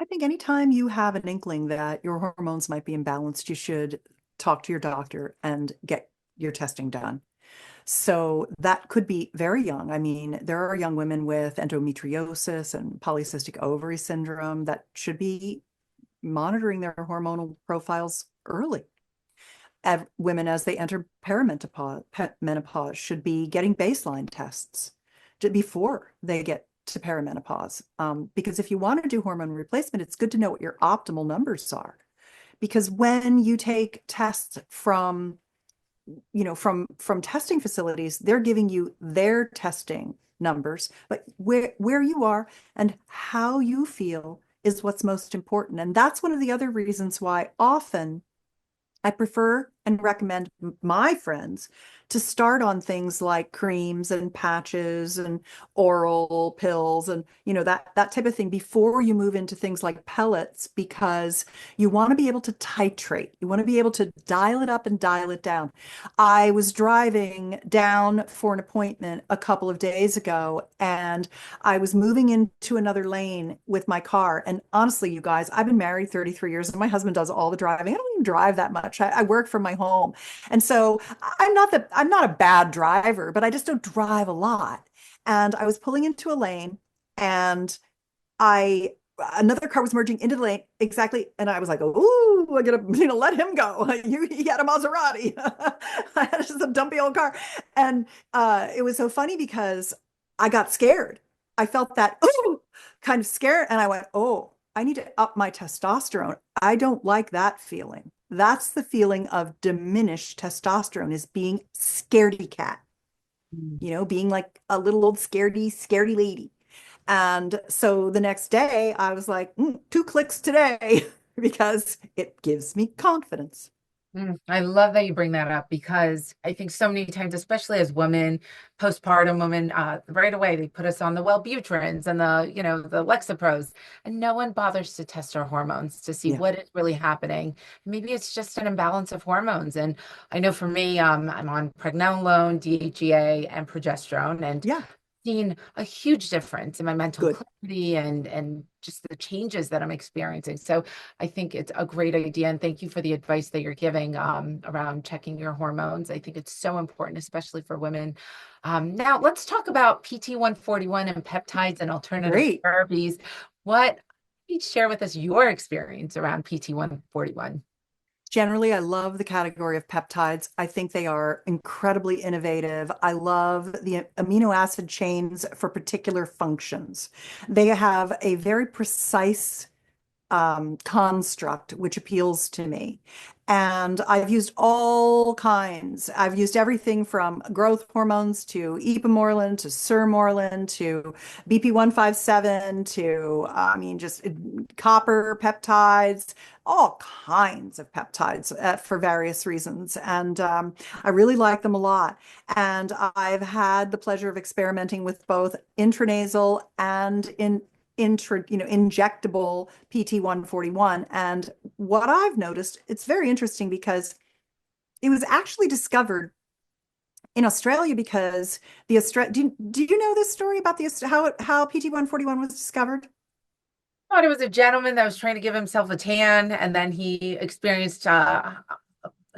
I think anytime you have an inkling that your hormones might be imbalanced, you should talk to your doctor and get your testing done. So that could be very young. I mean, there are young women with endometriosis and polycystic ovary syndrome that should be monitoring their hormonal profiles early. Women, as they enter perimenopause, menopause, should be getting baseline tests before they get to perimenopause. Because if you want to do hormone replacement, it's good to know what your optimal numbers are. Because when you take tests from from testing facilities, they're giving you their testing numbers, but where you are and how you feel is what's most important. And that's one of the other reasons why often I prefer and recommend my friends to start on things like creams and patches and oral pills and that type of thing before you move into things like pellets, because you want to be able to titrate. You want to be able to dial it up and dial it down. I was driving down for an appointment a couple of days ago, and I was moving into another lane with my car. And honestly, you guys, I've been married 33 years and my husband does all the driving. I don't even drive that much. I work from my home. And so I'm not a bad driver, but I just don't drive a lot. And I was pulling into a lane, and I another car was merging into the lane exactly, and I was like, "Oh, I gotta let him go." He had a Maserati. I had just a dumpy old car, and it was so funny because I got scared. I felt that ooh kind of scared, and I went, "Oh, I need to up my testosterone." I don't like that feeling. That's the feeling of diminished testosterone, is being scaredy cat, being like a little old scaredy lady. And so the next day I was like, 2 clicks today because it gives me confidence. I love that you bring that up, because I think so many times, especially as women, postpartum women, right away they put us on the Wellbutrins and the Lexapros, and no one bothers to test our hormones to see Yeah. what is really happening. Maybe it's just an imbalance of hormones. And I know for me, I'm on pregnenolone, DHEA, and progesterone, and Yeah. seen a huge difference in my mental Good. clarity and just the changes that I'm experiencing. So I think it's a great idea, and thank you for the advice that you're giving around checking your hormones. I think it's so important, especially for women. Now let's talk about PT141 and peptides and alternative Great. therapies. What Please share with us your experience around PT141. Generally, I love the category of peptides. I think they are incredibly innovative. I love the amino acid chains for particular functions. They have a very precise construct, which appeals to me. And I've used all kinds. I've used everything from growth hormones to ipamorelin to sermorelin to BP157 to, I mean, just copper peptides, all kinds of peptides for various reasons. And I really like them a lot. And I've had the pleasure of experimenting with both intranasal and injectable PT141. And what I've noticed, it's very interesting because it was actually discovered in Australia because do you know this story about the how PT141 was discovered? Thought it was a gentleman that was trying to give himself a tan, and then he experienced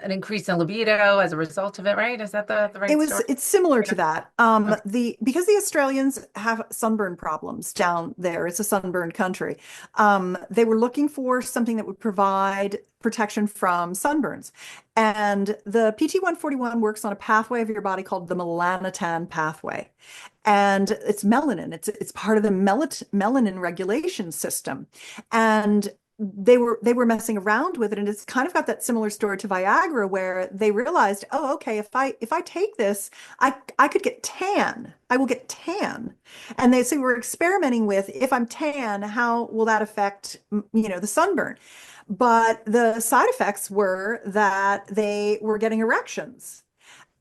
an increase in libido as a result of it, right? Is that the right story? It's similar to Yeah. that. Okay. Because the Australians have sunburn problems down there, it's a sunburned country. They were looking for something that would provide protection from sunburns. And the PT-141 works on a pathway of your body called the melanotan pathway. And it's melanin. It's part of the melanin regulation system. And they were messing around with it, and it's kind of got that similar story to Viagra, where they realized, oh, okay, if I take this, I could get tan. I will get tan. And they say we're experimenting with, if I'm tan, how will that affect, the sunburn? But the side effects were that they were getting erections.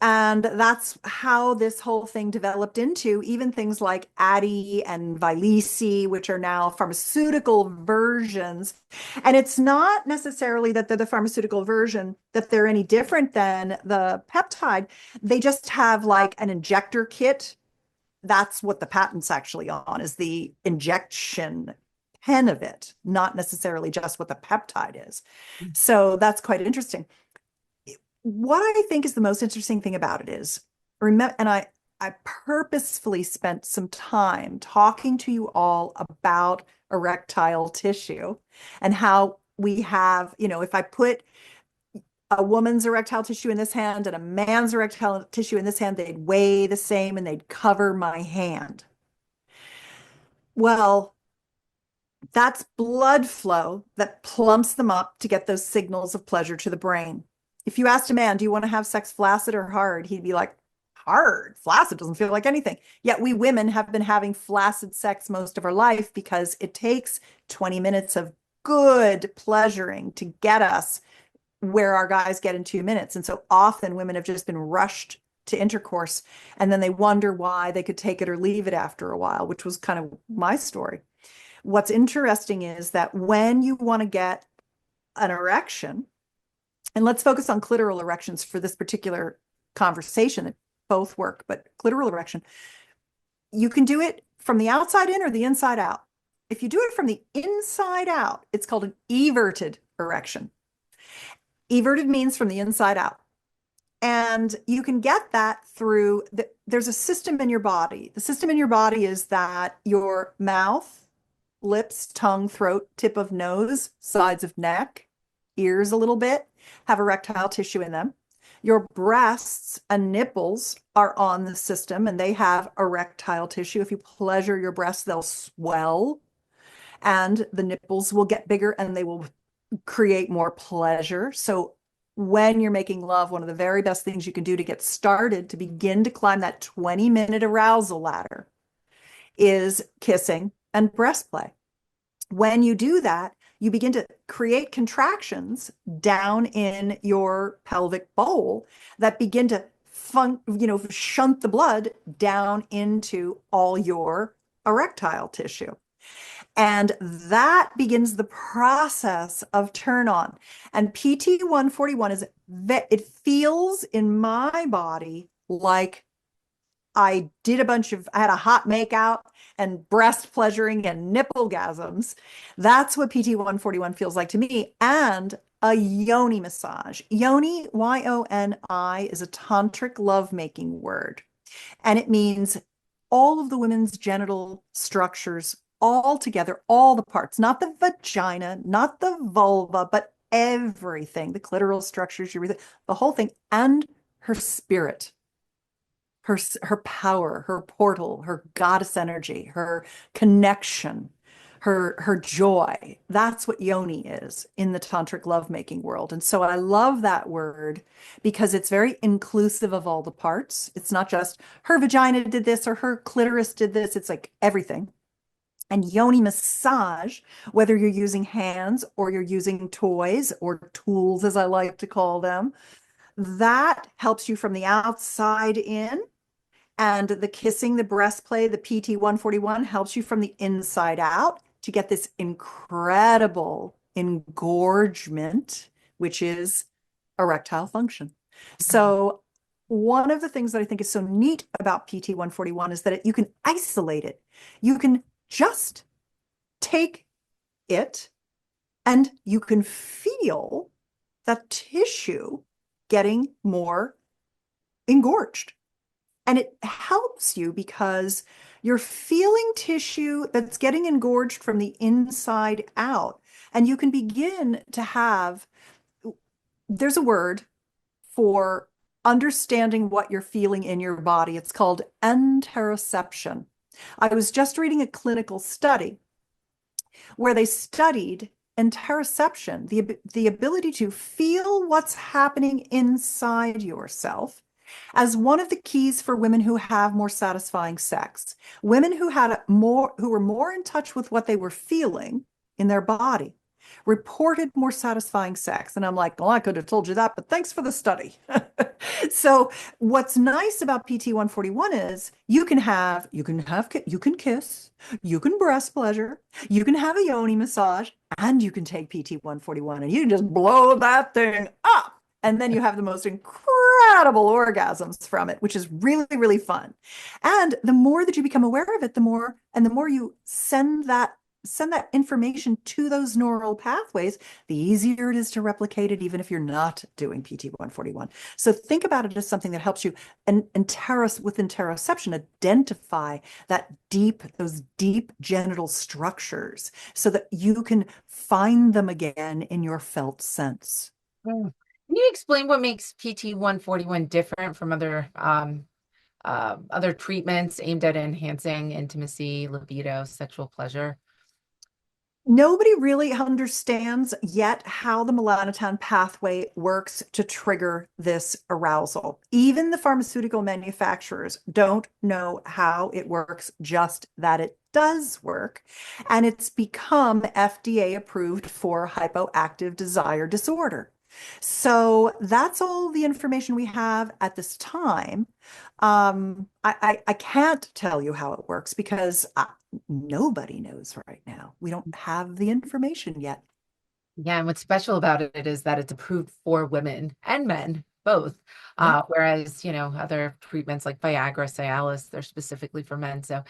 And that's how this whole thing developed into even things like Addy and Vyleesi, which are now pharmaceutical versions. And it's not necessarily that they're the pharmaceutical version, that they're any different than the peptide. They just have like an injector kit. That's what the patent's actually on, is the injection pen of it, not necessarily just what the peptide is. So that's quite interesting. What I think is the most interesting thing about it is, remember, and I purposefully spent some time talking to you all about erectile tissue and how we have, if I put a woman's erectile tissue in this hand and a man's erectile tissue in this hand, they'd weigh the same and they'd cover my hand. Well, that's blood flow that plumps them up to get those signals of pleasure to the brain. If you asked a man, do you want to have sex flaccid or hard? He'd be like, hard. Flaccid doesn't feel like anything. Yet we women have been having flaccid sex most of our life because it takes 20 minutes of good pleasuring to get us where our guys get in 2 minutes. And so often women have just been rushed to intercourse, and then they wonder why they could take it or leave it after a while, which was kind of my story. What's interesting is that when you want to get an erection, and let's focus on clitoral erections for this particular conversation, that both work, but clitoral erection, you can do it from the outside in or the inside out. If you do it from the inside out, it's called an everted erection. Everted means from the inside out. And you can get that through, there's a system in your body. The system in your body is that your mouth, lips, tongue, throat, tip of nose, sides of neck, ears a little bit, have erectile tissue in them. Your breasts and nipples are on the system and they have erectile tissue. If you pleasure your breasts, they'll swell and the nipples will get bigger and they will create more pleasure. So when you're making love, one of the very best things you can do to get started, to begin to climb that 20-minute arousal ladder, is kissing and breast play. When you do that, you begin to create contractions down in your pelvic bowl that begin to shunt the blood down into all your erectile tissue. And that begins the process of turn on. And PT-141 it feels in my body like I had a hot makeout and breast pleasuring and nipple gasms. That's what PT-141 feels like to me. And a yoni massage. Yoni, Y-O-N-I, is a tantric lovemaking word. And it means all of the women's genital structures all together, all the parts, not the vagina, not the vulva, but everything, the clitoral structures, the whole thing, and her spirit, her power, her portal, her goddess energy, her connection, her joy. That's what yoni is in the tantric lovemaking world. And so I love that word because it's very inclusive of all the parts. It's not just her vagina did this or her clitoris did this. It's like everything. And yoni massage, whether you're using hands or you're using toys or tools, as I like to call them, that helps you from the outside in. And the kissing, the breast play, the PT-141 helps you from the inside out to get this incredible engorgement, which is erectile function. So one of the things that I think is so neat about PT-141 is that you can isolate it. You can just take it and you can feel that tissue getting more engorged. And it helps you because you're feeling tissue that's getting engorged from the inside out. And you can begin to have, there's a word for understanding what you're feeling in your body. It's called interoception. I was just reading a clinical study where they studied interoception, the ability to feel what's happening inside yourself as one of the keys for women who have more satisfying sex. Women who were more in touch with what they were feeling in their body reported more satisfying sex. And I'm like, well, I could have told you that, but thanks for the study. So what's nice about PT 141 is you can kiss, you can breast pleasure, you can have a yoni massage, and you can take PT 141 and you can just blow that thing up. And then you have the most incredible orgasms from it, which is really, really fun. And the more that you become aware of it, the more you send that information to those neural pathways, the easier it is to replicate it, even if you're not doing PT 141. So think about it as something that helps you and with interoception, identify those deep genital structures so that you can find them again in your felt sense. Mm. Can you explain what makes PT 141 different from other treatments aimed at enhancing intimacy, libido, sexual pleasure? Nobody really understands yet how the melanotan pathway works to trigger this arousal. Even the pharmaceutical manufacturers don't know how it works, just that it does work. And it's become FDA approved for hypoactive desire disorder. So that's all the information we have at this time. I can't tell you how it works because nobody knows right now. We don't have the information yet. Yeah, and what's special about it is that it's approved for women and men, both. Yeah. Whereas, other treatments like Viagra, Cialis, they're specifically for men. So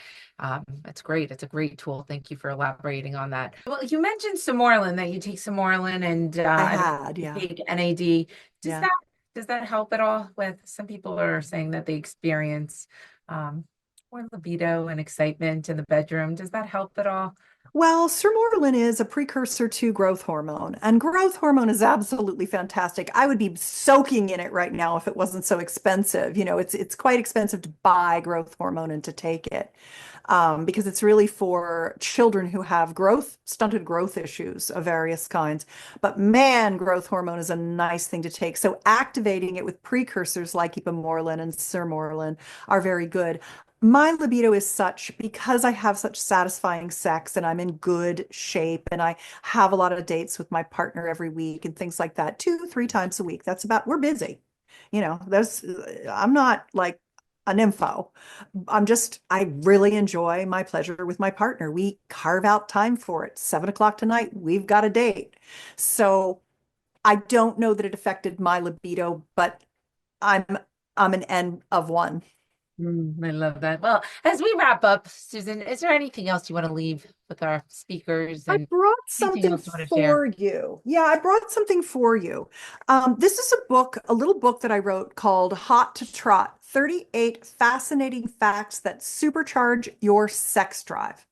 it's great. It's a great tool. Thank you for elaborating on that. Well, you mentioned Somorelin, that you take Somorelin and I I believe had, you yeah. take NAD. Does Yeah. that help at all with some people are saying that they experience more libido and excitement in the bedroom? Does that help at all? Well, sermorelin is a precursor to growth hormone, and growth hormone is absolutely fantastic. I would be soaking in it right now if it wasn't so expensive. It's quite expensive to buy growth hormone and to take it because it's really for children who have stunted growth issues of various kinds. But man, growth hormone is a nice thing to take. So activating it with precursors like ipamorelin and sermorelin are very good. My libido is such because I have such satisfying sex and I'm in good shape and I have a lot of dates with my partner every week and things like that, 2, 3 times a week. We're busy. I'm not like a nympho. I really enjoy my pleasure with my partner. We carve out time for it. 7 o'clock tonight, we've got a date. So I don't know that it affected my libido, but I'm, I'm an N of one. I love that. Well, as we wrap up, Susan, is there anything else you want to leave with our speakers I and brought anything something else you want to share? for you. Yeah, I brought something for you. This is a little book that I wrote called Hot to Trot 38 Fascinating Facts That Supercharge Your Sex Drive.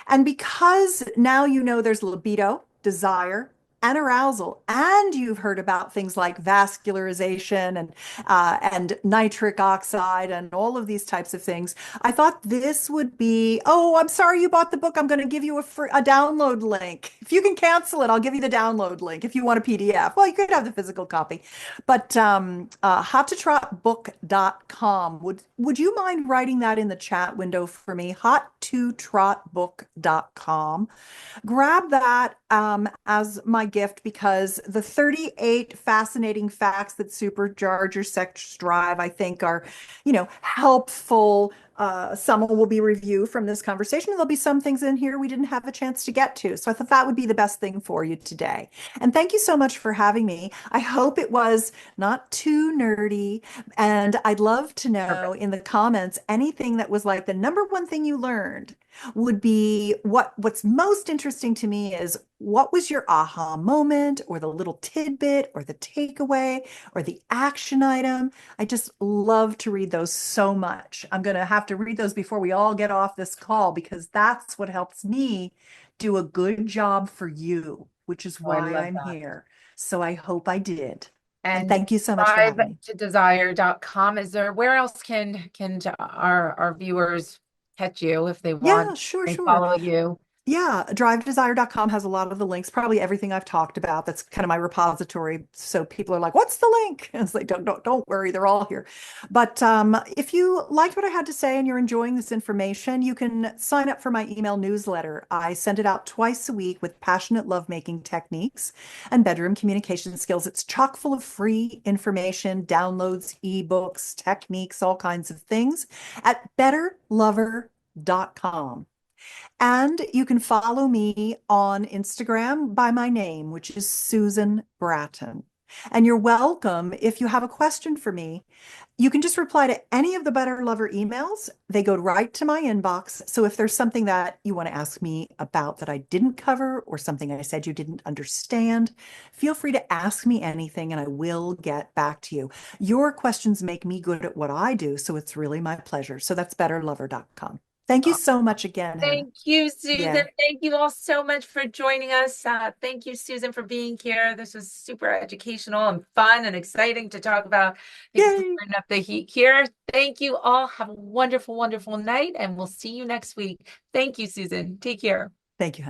And because now you know there's libido, desire, and arousal, and you've heard about things like vascularization and nitric oxide and all of these types of things, I thought this would be. Oh, I'm sorry you bought the book. I'm going to give you a download link. If you can cancel it, I'll give you the download link if you want a PDF. Well, you could have the physical copy, but hottotrotbook.com. Would you mind writing that in the chat window for me? Hottotrotbook.com. Grab that as my gift because the 38 fascinating facts that supercharge your sex drive, I think, are, helpful. Some will be review from this conversation. There'll be some things in here we didn't have a chance to get to. So I thought that would be the best thing for you today. And thank you so much for having me. I hope it was not too nerdy. And I'd love to know Perfect. in the comments anything that was like the number one thing you learned would be what's most interesting to me is what was your aha moment or the little tidbit or the takeaway or the action item. I just love to read those so much. I'm going to have to read those before we all get off this call because that's what helps me do a good job for you, which is Oh, I why love I'm that. here. So I hope I did. And And thank you so much for drive having me. to desire.com. Is there where else can our viewers catch you if they Yeah, want, sure, they sure. follow you? Yeah, drivedesire.com has a lot of the links, probably everything I've talked about. That's kind of my repository. So people are like, "What's the link?" And it's like, don't worry, they're all here. But if you liked what I had to say and you're enjoying this information, you can sign up for my email newsletter. I send it out twice a week with passionate lovemaking techniques and bedroom communication skills. It's chock full of free information, downloads, ebooks, techniques, all kinds of things at betterlover.com. And you can follow me on Instagram by my name, which is Susan Bratton. And you're welcome. If you have a question for me, you can just reply to any of the Better Lover emails. They go right to my inbox. So if there's something that you want to ask me about that I didn't cover or something I said you didn't understand, feel free to ask me anything and I will get back to you. Your questions make me good at what I do. So it's really my pleasure. So that's betterlover.com. Thank you so much again, Hannah. Thank you, Susan. Yeah. Thank you all so much for joining us. Thank you, Susan, for being here. This was super educational and fun and exciting to talk about. I think it's Yay. turning up the heat here. Thank you all. Have a wonderful, wonderful night, and we'll see you next week. Thank you, Susan. Take care. Thank you, honey.